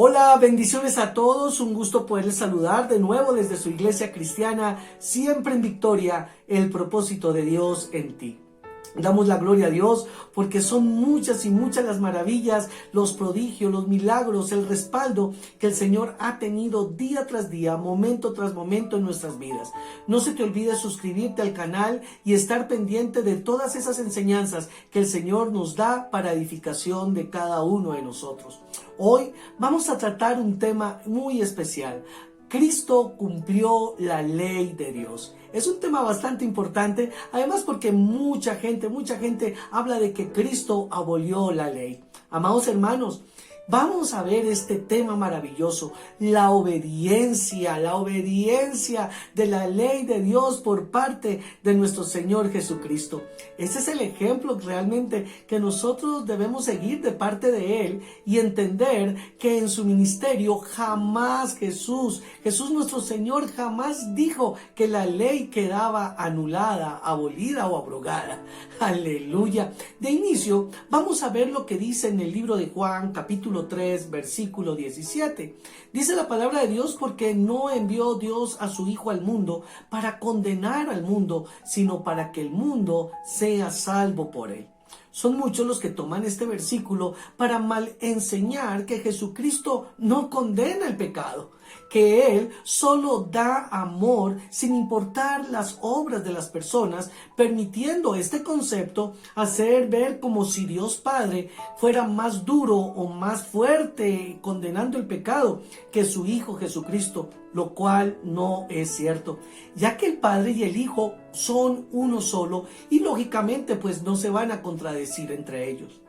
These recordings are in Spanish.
Hola, bendiciones a todos, un gusto poderles saludar de nuevo desde su iglesia cristiana, siempre en victoria, el propósito de Dios en ti. Damos la gloria a Dios porque son muchas y muchas las maravillas, los prodigios, los milagros, el respaldo que el Señor ha tenido día tras día, momento tras momento en nuestras vidas. No se te olvide suscribirte al canal y estar pendiente de todas esas enseñanzas que el Señor nos da para edificación de cada uno de nosotros. Hoy vamos a tratar un tema muy especial. Cristo cumplió la ley de Dios. Es un tema bastante importante, además porque mucha gente habla de que Cristo abolió la ley. Amados hermanos, vamos a ver este tema maravilloso, la obediencia de la ley de Dios por parte de nuestro Señor Jesucristo. Ese es el ejemplo realmente que nosotros debemos seguir de parte de Él y entender que en su ministerio jamás Jesús nuestro Señor jamás dijo que la ley quedaba anulada, abolida o abrogada. Aleluya. De inicio, vamos a ver lo que dice en el libro de Juan, capítulo 3, versículo 17. Dice la palabra de Dios: porque no envió Dios a su Hijo al mundo para condenar al mundo, sino para que el mundo sea salvo por él. Son muchos los que toman este versículo para mal enseñar que Jesucristo no condena el pecado, que Él solo da amor sin importar las obras de las personas, permitiendo este concepto hacer ver como si Dios Padre fuera más duro o más fuerte condenando el pecado que su Hijo Jesucristo, lo cual no es cierto, ya que el Padre y el Hijo son uno solo y lógicamente pues no se van a contradecir entre ellos.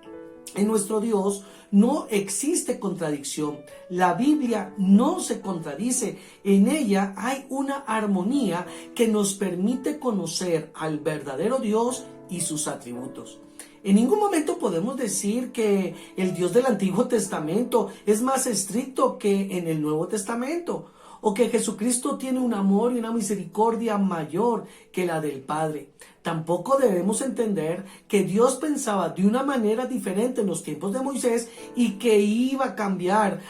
En nuestro Dios no existe contradicción. La Biblia no se contradice. En ella hay una armonía que nos permite conocer al verdadero Dios y sus atributos. En ningún momento podemos decir que el Dios del Antiguo Testamento es más estricto que en el Nuevo Testamento, o que Jesucristo tiene un amor y una misericordia mayor que la del Padre. Tampoco debemos entender que Dios pensaba de una manera diferente en los tiempos de Moisés y que iba a cambiar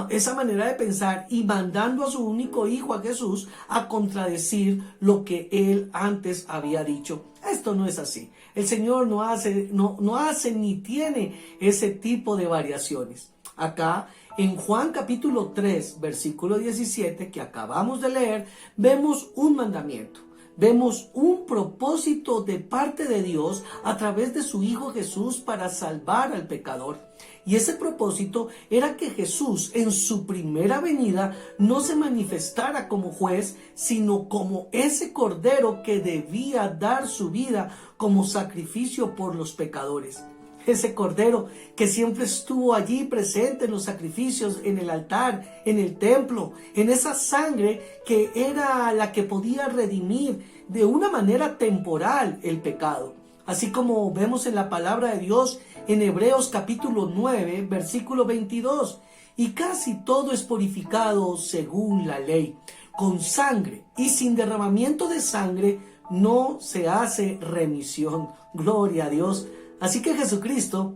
esa manera de pensar y mandando a su único hijo, a Jesús, a contradecir lo que él antes había dicho. Esto no es así. El Señor no hace ni tiene ese tipo de variaciones. Acá en Juan capítulo 3, versículo 17, que acabamos de leer, vemos un mandamiento. Vemos un propósito de parte de Dios a través de su Hijo Jesús para salvar al pecador. Y ese propósito era que Jesús en su primera venida no se manifestara como juez, sino como ese cordero que debía dar su vida como sacrificio por los pecadores. Ese cordero que siempre estuvo allí presente en los sacrificios, en el altar, en el templo, en esa sangre que era la que podía redimir de una manera temporal el pecado. Así como vemos en la palabra de Dios en Hebreos capítulo 9, versículo 22. Y casi todo es purificado según la ley, con sangre, y sin derramamiento de sangre no se hace remisión. Gloria a Dios. Así que Jesucristo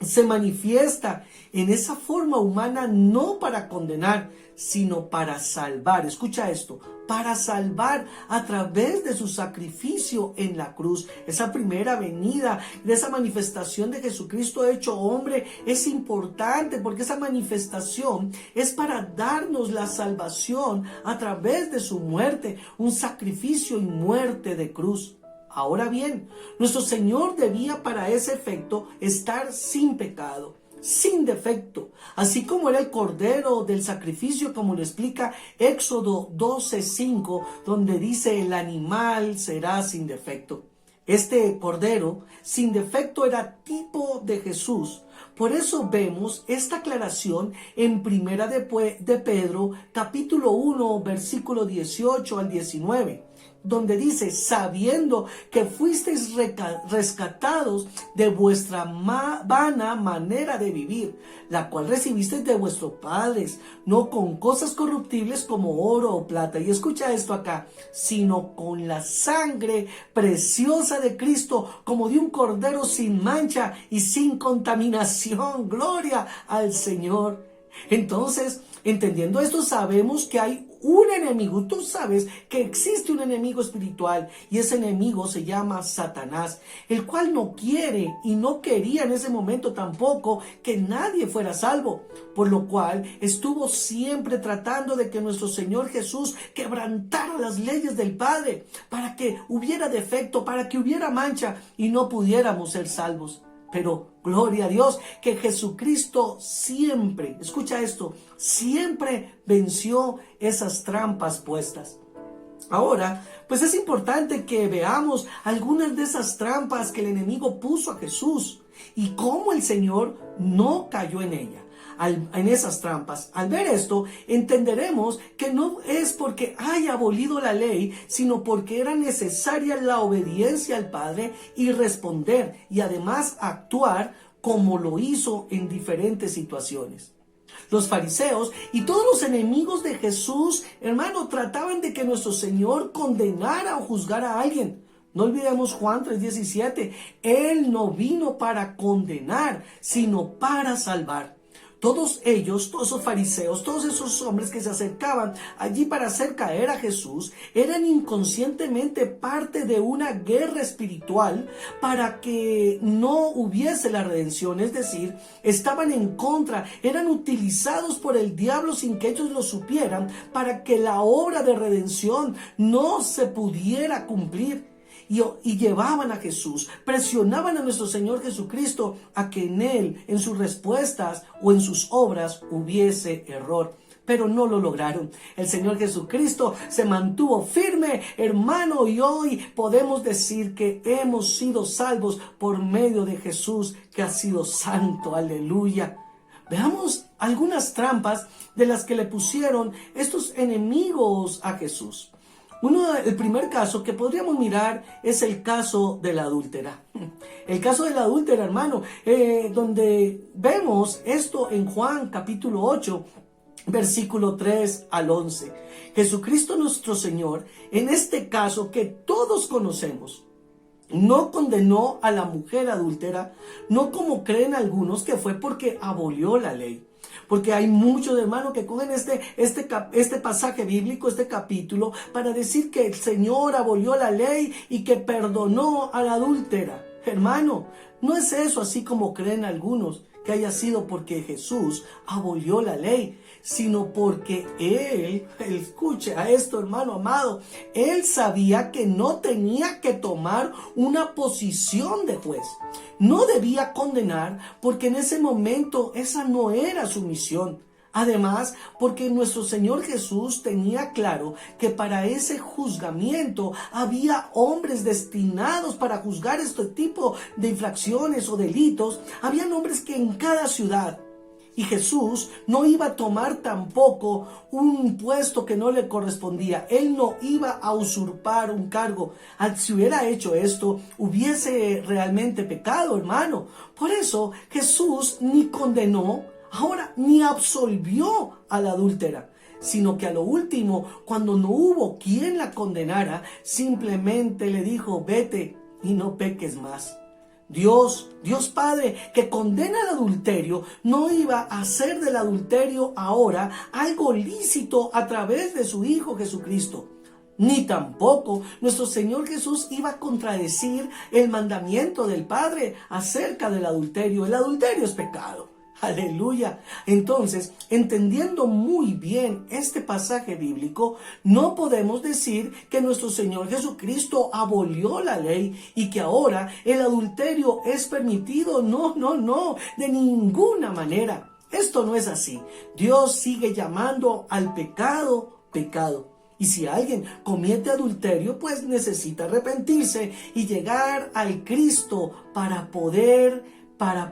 se manifiesta en esa forma humana no para condenar, sino para salvar. Escucha esto, para salvar a través de su sacrificio en la cruz. Esa primera venida de esa manifestación de Jesucristo hecho hombre es importante porque esa manifestación es para darnos la salvación a través de su muerte, un sacrificio y muerte de cruz. Ahora bien, nuestro Señor debía para ese efecto estar sin pecado, sin defecto, así como era el cordero del sacrificio, como lo explica Éxodo 12:5, donde dice: el animal será sin defecto. Este cordero sin defecto era tipo de Jesús. Por eso vemos esta aclaración en Primera de Pedro, capítulo 1, versículo 18 al 19. Donde dice: sabiendo que fuisteis rescatados de vuestra vana manera de vivir, la cual recibisteis de vuestros padres, no con cosas corruptibles como oro o plata. Y escucha esto acá: sino con la sangre preciosa de Cristo, como de un cordero sin mancha y sin contaminación. Gloria al Señor. Entonces, entendiendo esto, sabemos que hay un enemigo. Tú sabes que existe un enemigo espiritual y ese enemigo se llama Satanás, el cual no quiere y no quería en ese momento tampoco que nadie fuera salvo, por lo cual estuvo siempre tratando de que nuestro Señor Jesús quebrantara las leyes del Padre para que hubiera defecto, para que hubiera mancha y no pudiéramos ser salvos. Pero gloria a Dios que Jesucristo siempre, escucha esto, siempre venció esas trampas puestas. Ahora, pues es importante que veamos algunas de esas trampas que el enemigo puso a Jesús y cómo el Señor no cayó en ella. En esas trampas. Al ver esto, entenderemos que no es porque haya abolido la ley, sino porque era necesaria la obediencia al Padre y responder y además actuar como lo hizo en diferentes situaciones. Los fariseos y todos los enemigos de Jesús, hermano, trataban de que nuestro Señor condenara o juzgara a alguien. No olvidemos Juan 3:17. Él no vino para condenar, sino para salvar. Todos ellos, todos esos fariseos, todos esos hombres que se acercaban allí para hacer caer a Jesús, eran inconscientemente parte de una guerra espiritual para que no hubiese la redención. Es decir, estaban en contra, eran utilizados por el diablo sin que ellos lo supieran para que la obra de redención no se pudiera cumplir. Y llevaban a Jesús, presionaban a nuestro Señor Jesucristo a que en Él, en sus respuestas o en sus obras hubiese error. Pero no lo lograron. El Señor Jesucristo se mantuvo firme, hermano, y hoy podemos decir que hemos sido salvos por medio de Jesús, que ha sido santo. Aleluya. Veamos algunas trampas de las que le pusieron estos enemigos a Jesús. El primer caso que podríamos mirar es el caso de la adúltera. El caso de la adúltera, hermano, donde vemos esto en Juan capítulo 8, versículo 3 al 11. Jesucristo nuestro Señor, en este caso que todos conocemos, no condenó a la mujer adúltera, no como creen algunos que fue porque abolió la ley. Porque hay muchos hermanos que cogen este pasaje bíblico, este capítulo, para decir que el Señor abolió la ley y que perdonó a la adúltera. Hermano, no es eso así como creen algunos, que haya sido porque Jesús abolió la ley, sino porque Él, escuche a esto, hermano amado, Él sabía que no tenía que tomar una posición de juez. No debía condenar porque en ese momento esa no era su misión. Además, porque nuestro Señor Jesús tenía claro que para ese juzgamiento había hombres destinados para juzgar este tipo de infracciones o delitos. Habían hombres que en cada ciudad. Y Jesús no iba a tomar tampoco un puesto que no le correspondía. Él no iba a usurpar un cargo. Si hubiera hecho esto, hubiese realmente pecado, hermano. Por eso Jesús ni condenó, ahora ni absolvió a la adúltera, sino que a lo último, cuando no hubo quien la condenara, simplemente le dijo: vete y no peques más. Dios Padre, que condena el adulterio, no iba a hacer del adulterio ahora algo lícito a través de su Hijo Jesucristo. Ni tampoco nuestro Señor Jesús iba a contradecir el mandamiento del Padre acerca del adulterio. El adulterio es pecado. Aleluya. Entonces, entendiendo muy bien este pasaje bíblico, no podemos decir que nuestro Señor Jesucristo abolió la ley y que ahora el adulterio es permitido. No, de ninguna manera. Esto no es así. Dios sigue llamando al pecado, pecado. Y si alguien comete adulterio, pues necesita arrepentirse y llegar al Cristo para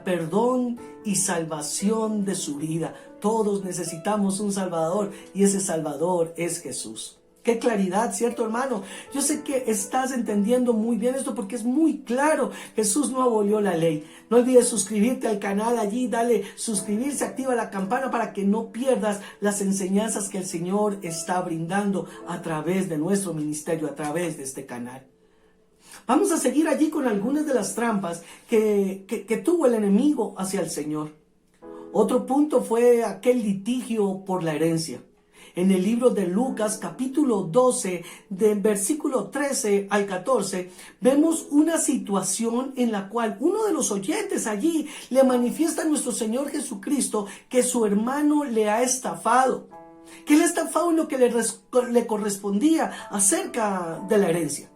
perdón y salvación de su vida. Todos necesitamos un Salvador y ese Salvador es Jesús. Qué claridad, ¿cierto, hermano? Yo sé que estás entendiendo muy bien esto porque es muy claro. Jesús no abolió la ley. No olvides suscribirte al canal allí, dale suscribirse, activa la campana para que no pierdas las enseñanzas que el Señor está brindando a través de nuestro ministerio, a través de este canal. Vamos a seguir allí con algunas de las trampas que tuvo el enemigo hacia el Señor. Otro punto fue aquel litigio por la herencia. En el libro de Lucas, capítulo 12, del versículo 13 al 14, vemos una situación en la cual uno de los oyentes allí le manifiesta a nuestro Señor Jesucristo que su hermano le ha estafado, que le ha estafado en lo que le correspondía acerca de la herencia.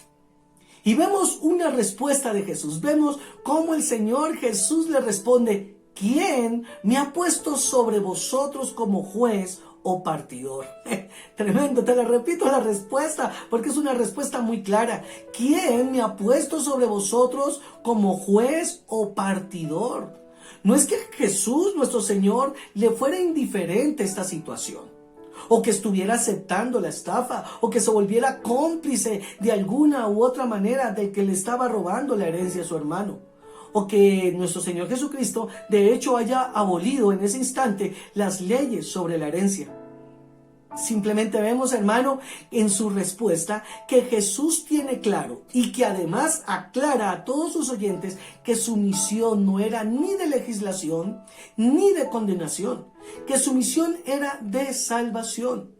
Y vemos una respuesta de Jesús. Vemos cómo el Señor Jesús le responde: ¿quién me ha puesto sobre vosotros como juez o partidor? Tremendo, te la repito la respuesta, porque es una respuesta muy clara. ¿Quién me ha puesto sobre vosotros como juez o partidor? No es que Jesús, nuestro Señor, le fuera indiferente esta situación, o que estuviera aceptando la estafa, o que se volviera cómplice de alguna u otra manera del que le estaba robando la herencia a su hermano, o que nuestro Señor Jesucristo de hecho haya abolido en ese instante las leyes sobre la herencia. Simplemente vemos, hermano, en su respuesta que Jesús tiene claro y que además aclara a todos sus oyentes que su misión no era ni de legislación ni de condenación, que su misión era de salvación.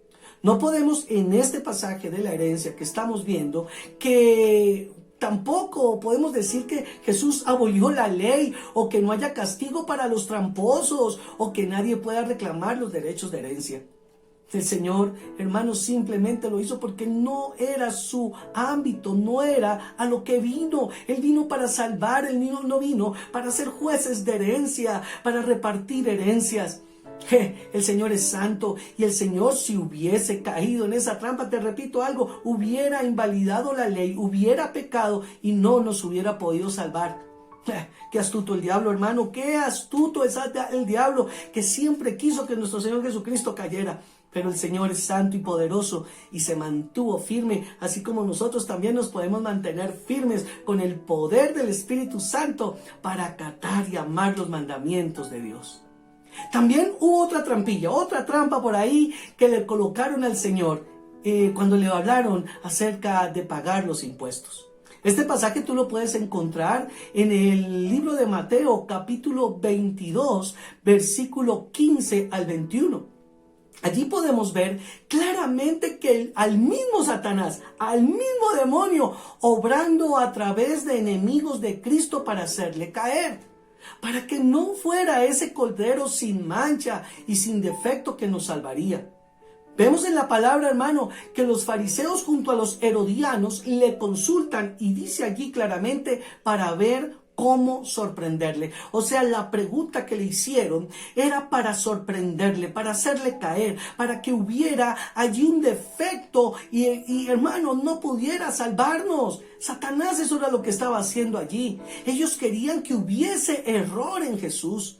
No podemos en este pasaje de la herencia que estamos viendo que tampoco podemos decir que Jesús abolió la ley o que no haya castigo para los tramposos o que nadie pueda reclamar los derechos de herencia. El Señor, hermano, simplemente lo hizo porque no era su ámbito, no era a lo que vino. Él vino para salvar, Él no vino para ser jueces de herencia, para repartir herencias. El Señor es santo y el Señor, si hubiese caído en esa trampa, te repito algo, hubiera invalidado la ley, hubiera pecado y no nos hubiera podido salvar. Qué astuto el diablo, hermano, qué astuto es el diablo, que siempre quiso que nuestro Señor Jesucristo cayera. Pero el Señor es santo y poderoso y se mantuvo firme, así como nosotros también nos podemos mantener firmes con el poder del Espíritu Santo para acatar y amar los mandamientos de Dios. También hubo otra trampilla, otra trampa por ahí que le colocaron al Señor cuando le hablaron acerca de pagar los impuestos. Este pasaje tú lo puedes encontrar en el libro de Mateo, capítulo 22, versículo 15 al 21. Allí podemos ver claramente que al mismo Satanás, al mismo demonio, obrando a través de enemigos de Cristo para hacerle caer, para que no fuera ese cordero sin mancha y sin defecto que nos salvaría. Vemos en la palabra, hermano, que los fariseos junto a los herodianos le consultan y dice allí claramente para ver cómo sorprenderle. O sea, la pregunta que le hicieron era para sorprenderle, para hacerle caer, para que hubiera allí un defecto y hermano, no pudiera salvarnos. Satanás, eso era lo que estaba haciendo allí. Ellos querían que hubiese error en Jesús.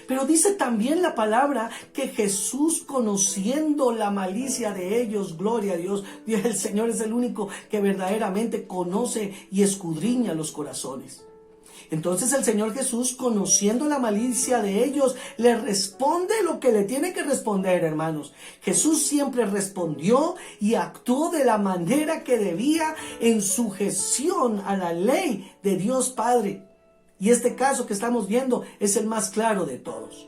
Pero dice también la palabra que Jesús, conociendo la malicia de ellos, gloria a Dios, el Señor es el único que verdaderamente conoce y escudriña los corazones. Entonces el Señor Jesús, conociendo la malicia de ellos, le responde lo que le tiene que responder, hermanos. Jesús siempre respondió y actuó de la manera que debía en sujeción a la ley de Dios Padre. Y este caso que estamos viendo es el más claro de todos.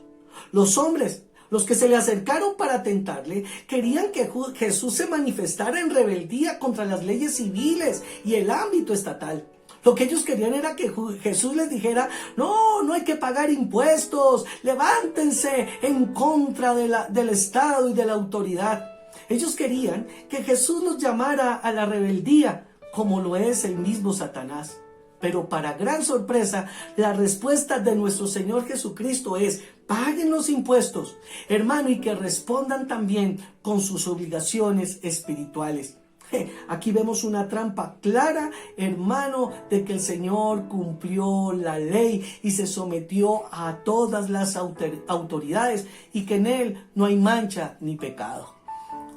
Los hombres, los que se le acercaron para tentarle, querían que Jesús se manifestara en rebeldía contra las leyes civiles y el ámbito estatal. Lo que ellos querían era que Jesús les dijera: no hay que pagar impuestos, levántense en contra del Estado y de la autoridad. Ellos querían que Jesús los llamara a la rebeldía, como lo es el mismo Satanás. Pero para gran sorpresa, la respuesta de nuestro Señor Jesucristo es: paguen los impuestos, hermano, y que respondan también con sus obligaciones espirituales. Aquí vemos una trampa clara, hermano, de que el Señor cumplió la ley y se sometió a todas las autoridades y que en Él no hay mancha ni pecado.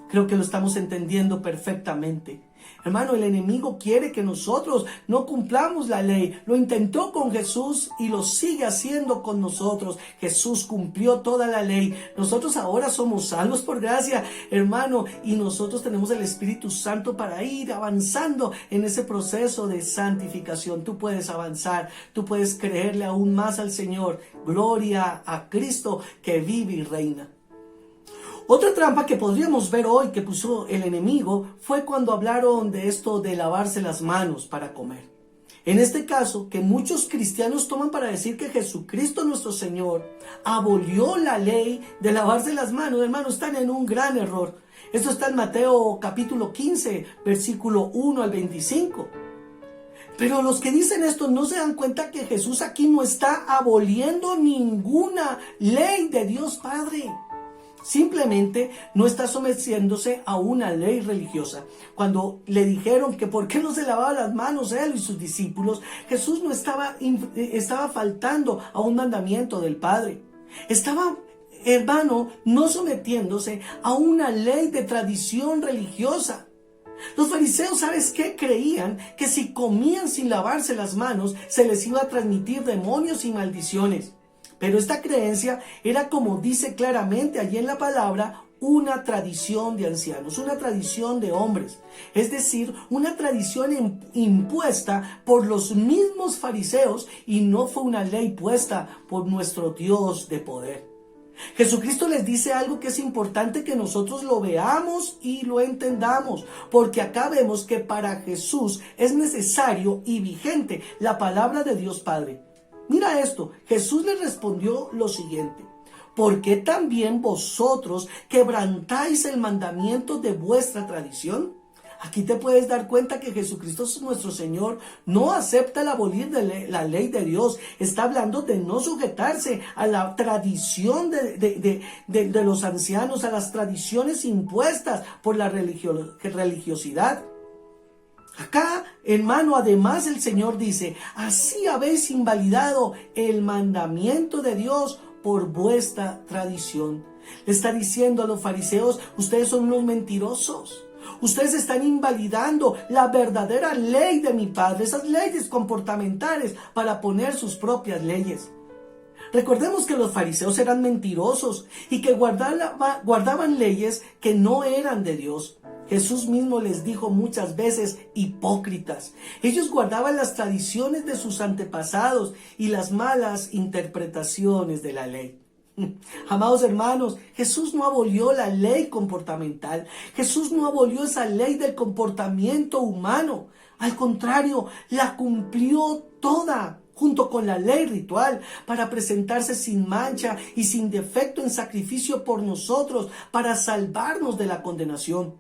Creo que lo estamos entendiendo perfectamente. Hermano, el enemigo quiere que nosotros no cumplamos la ley. Lo intentó con Jesús y lo sigue haciendo con nosotros. Jesús cumplió toda la ley. Nosotros ahora somos salvos por gracia, hermano, y nosotros tenemos el Espíritu Santo para ir avanzando en ese proceso de santificación. Tú puedes avanzar, tú puedes creerle aún más al Señor. Gloria a Cristo que vive y reina. Otra trampa que podríamos ver hoy que puso el enemigo fue cuando hablaron de esto de lavarse las manos para comer. En este caso, que muchos cristianos toman para decir que Jesucristo nuestro Señor abolió la ley de lavarse las manos. Hermanos, están en un gran error. Esto está en Mateo capítulo 15, versículo 1 al 25. Pero los que dicen esto no se dan cuenta que Jesús aquí no está aboliendo ninguna ley de Dios Padre. Simplemente no está sometiéndose a una ley religiosa. Cuando le dijeron que por qué no se lavaba las manos él y sus discípulos, Jesús no estaba faltando a un mandamiento del Padre. Estaba, hermano, no sometiéndose a una ley de tradición religiosa. Los fariseos, ¿sabes qué? Creían que si comían sin lavarse las manos, se les iba a transmitir demonios y maldiciones. Pero esta creencia era, como dice claramente allí en la palabra, una tradición de ancianos, una tradición de hombres. Es decir, una tradición impuesta por los mismos fariseos y no fue una ley puesta por nuestro Dios de poder. Jesucristo les dice algo que es importante que nosotros lo veamos y lo entendamos, porque acá vemos que para Jesús es necesario y vigente la palabra de Dios Padre. Mira esto, Jesús les respondió lo siguiente: ¿por qué también vosotros quebrantáis el mandamiento de vuestra tradición? Aquí te puedes dar cuenta que Jesucristo nuestro Señor no acepta el abolir de la ley de Dios. Está hablando de no sujetarse a la tradición de los ancianos, a las tradiciones impuestas por la religiosidad. Acá, hermano, además el Señor dice: así habéis invalidado el mandamiento de Dios por vuestra tradición. Le está diciendo a los fariseos: ustedes son unos mentirosos. Ustedes están invalidando la verdadera ley de mi Padre, esas leyes comportamentales, para poner sus propias leyes. Recordemos que los fariseos eran mentirosos y que guardaban leyes que no eran de Dios. Jesús mismo les dijo muchas veces: hipócritas. Ellos guardaban las tradiciones de sus antepasados y las malas interpretaciones de la ley. Amados hermanos, Jesús no abolió la ley comportamental. Jesús no abolió esa ley del comportamiento humano. Al contrario, la cumplió toda, junto con la ley ritual, para presentarse sin mancha y sin defecto en sacrificio por nosotros, para salvarnos de la condenación.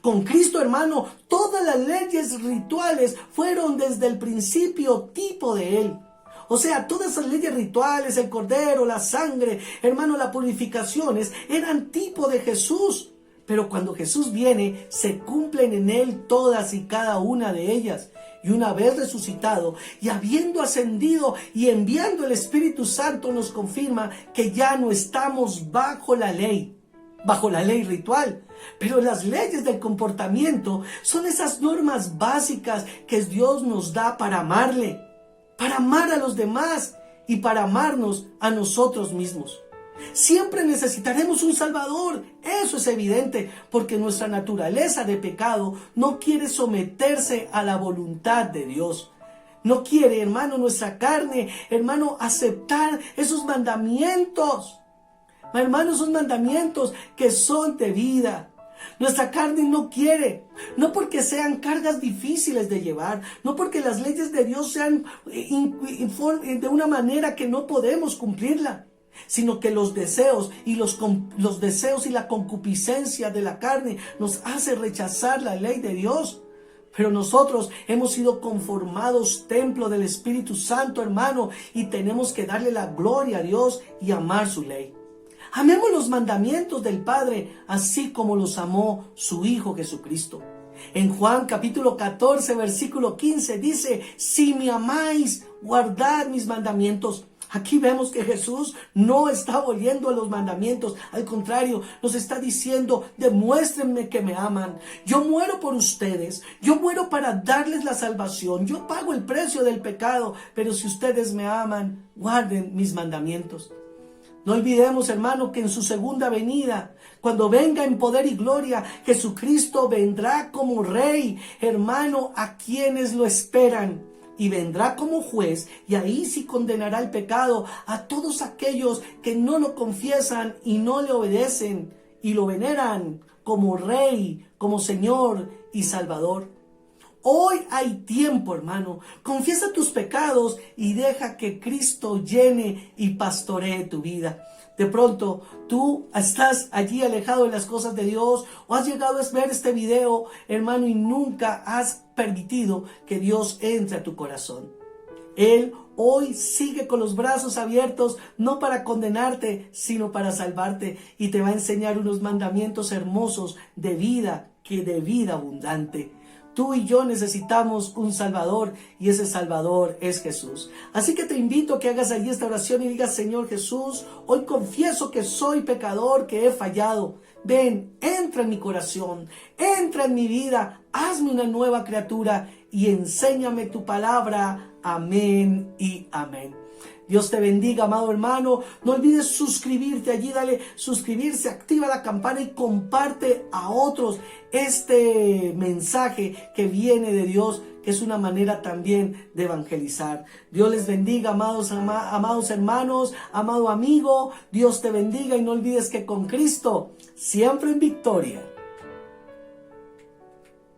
Con Cristo, hermano, todas las leyes rituales fueron desde el principio tipo de Él. O sea, todas esas leyes rituales, el cordero, la sangre, hermano, las purificaciones, eran tipo de Jesús. Pero cuando Jesús viene, se cumplen en Él todas y cada una de ellas. Y una vez resucitado y habiendo ascendido y enviando el Espíritu Santo, nos confirma que ya no estamos bajo la ley ritual. Pero las leyes del comportamiento son esas normas básicas que Dios nos da para amarle, para amar a los demás y para amarnos a nosotros mismos. Siempre necesitaremos un Salvador, eso es evidente, porque nuestra naturaleza de pecado no quiere someterse a la voluntad de Dios. No quiere, hermano, nuestra carne, hermano, aceptar esos mandamientos. Hermano, esos mandamientos que son de vida. Nuestra carne no quiere, no porque sean cargas difíciles de llevar, no porque las leyes de Dios sean de una manera que no podemos cumplirla, sino que los deseos y la concupiscencia de la carne nos hace rechazar la ley de Dios. Pero nosotros hemos sido conformados templo del Espíritu Santo, hermano, y tenemos que darle la gloria a Dios y amar su ley. Amemos los mandamientos del Padre, así como los amó su Hijo Jesucristo. En Juan capítulo 14, versículo 15 dice: si me amáis, guardad mis mandamientos. Aquí vemos que Jesús no está aboliendo los mandamientos, al contrario, nos está diciendo: demuéstrenme que me aman. Yo muero por ustedes, yo muero para darles la salvación, yo pago el precio del pecado, pero si ustedes me aman, guarden mis mandamientos. No olvidemos, hermano, que en su segunda venida, cuando venga en poder y gloria, Jesucristo vendrá como Rey, hermano, a quienes lo esperan. Y vendrá como juez, y ahí sí condenará el pecado a todos aquellos que no lo confiesan y no le obedecen y lo veneran como Rey, como Señor y Salvador. Hoy hay tiempo, hermano. Confiesa tus pecados y deja que Cristo llene y pastoree tu vida. De pronto, tú estás allí alejado de las cosas de Dios, o has llegado a ver este video, hermano, y nunca has permitido que Dios entre a tu corazón. Él hoy sigue con los brazos abiertos, no para condenarte, sino para salvarte, y te va a enseñar unos mandamientos hermosos de vida abundante. Tú y yo necesitamos un Salvador, y ese Salvador es Jesús. Así que te invito a que hagas allí esta oración y digas: Señor Jesús, hoy confieso que soy pecador, que he fallado. Ven, entra en mi corazón, entra en mi vida, hazme una nueva criatura y enséñame tu palabra. Amén y amén. Dios te bendiga, amado hermano. No olvides suscribirte allí, dale suscribirse, activa la campana y comparte a otros este mensaje que viene de Dios, que es una manera también de evangelizar. Dios les bendiga, amados hermanos, amado amigo. Dios te bendiga, y no olvides que con Cristo siempre en victoria.